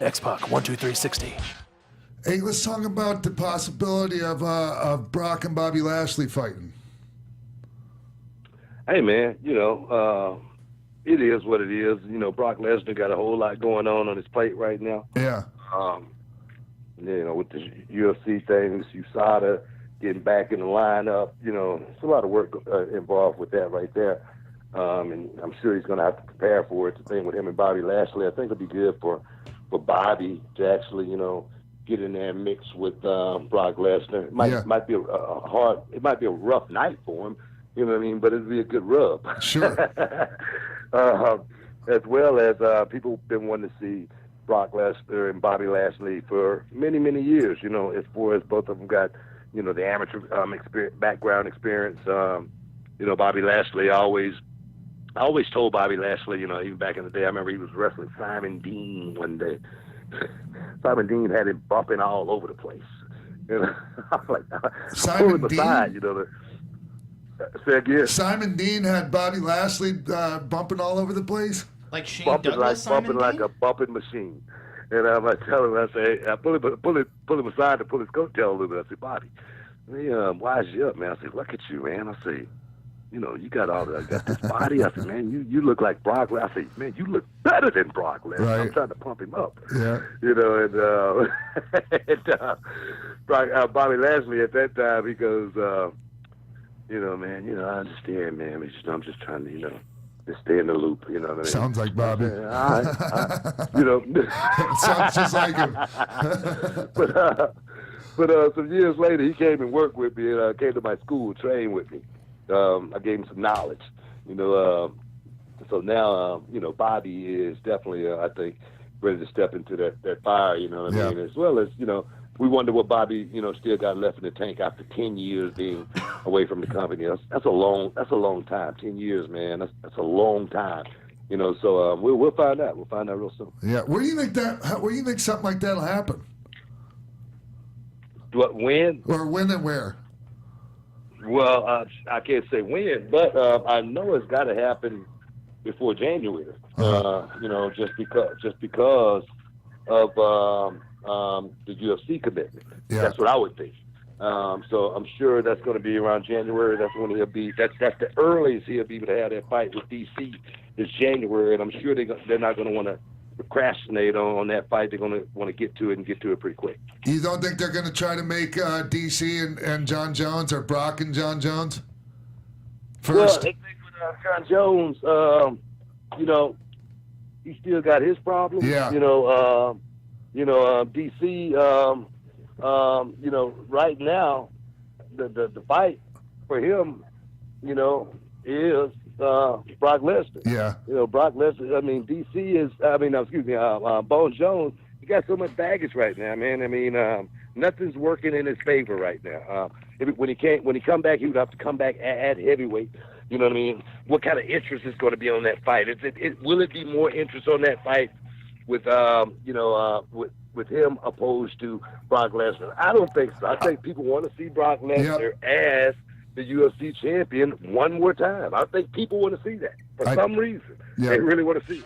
X-Pac, 12360. Hey, let's talk about the possibility of Brock and Bobby Lashley fighting. Hey, man, it is what it is. Brock Lesnar got a whole lot going on his plate right now. Yeah. With the UFC things, USADA getting back in the lineup, it's a lot of work involved with that right there. And I'm sure he's going to have to prepare for it. The thing with him and Bobby Lashley, I think it'll be good for Bobby to actually, get in there and mix with Brock Lesnar. It might be it might be a rough night for him, you know what I mean? But it'll be a good rub. Sure. As well as people have been wanting to see Brock Lesnar and Bobby Lashley for many, many years, as far as both of them got, the amateur background experience. Bobby Lashley I always told Bobby Lashley, even back in the day, I remember he was wrestling Simon Dean one day. Simon Dean had him bumping all over the place. I'm like, Simon pull him Dean? aside, say again. Simon Dean had Bobby Lashley bumping all over the place? Like Shane bumping Douglas, bumping like a bumping machine. And I'm like telling him, I say, I pull him aside to pull his coattail a little bit. I say, Bobby, wise you up, man. I say, look at you, man. I say, you got got this body. I said, man, you look like Brock Lesnar. I say, man, you look better than Brock Lesnar. Right. I'm trying to pump him up. Yeah. Bobby Lashley at that time, he goes, man, I understand, man. I'm just trying to, just stay in the loop, what I mean? Sounds like Bobby. All right. Sounds just like him. But some years later, he came and worked with me, and came to my school, trained with me. I gave him some knowledge, So now, Bobby is definitely, I think, ready to step into that fire, I mean? As well as, we wonder what Bobby, still got left in the tank after 10 years being away from the company. That's a long time. 10 years, man. That's a long time. So we'll find out. We'll find out real soon. Yeah. Where do you think something like that'll happen? When? Or when and where? Well, I can't say when, but I know it's got to happen before January. Just because of the UFC commitment. Yeah. That's what I would think. So I'm sure that's going to be around January. That's when he'll be. That's the earliest he'll be able to have that fight with DC is January, and I'm sure they're not going to want to procrastinate on that fight. They're going to want to get to it pretty quick. You don't think they're going to try to make DC and John Jones or Brock and John Jones first? Well, they think with John Jones, he still got his problems. Yeah. DC, right now, the fight for him, is Brock Lesnar. Yeah. Brock Lesnar. I mean, DC is. Bone Jones. He got so much baggage right now, man. I mean, nothing's working in his favor right now. When he come back, he would have to come back at heavyweight. You know what I mean? What kind of interest is going to be on that fight? Will it be more interest on that fight with with him opposed to Brock Lesnar? I don't think so. I think people want to see Brock Lesnar as the UFC champion one more time. I think people want to see that for some reason. They really want to see it.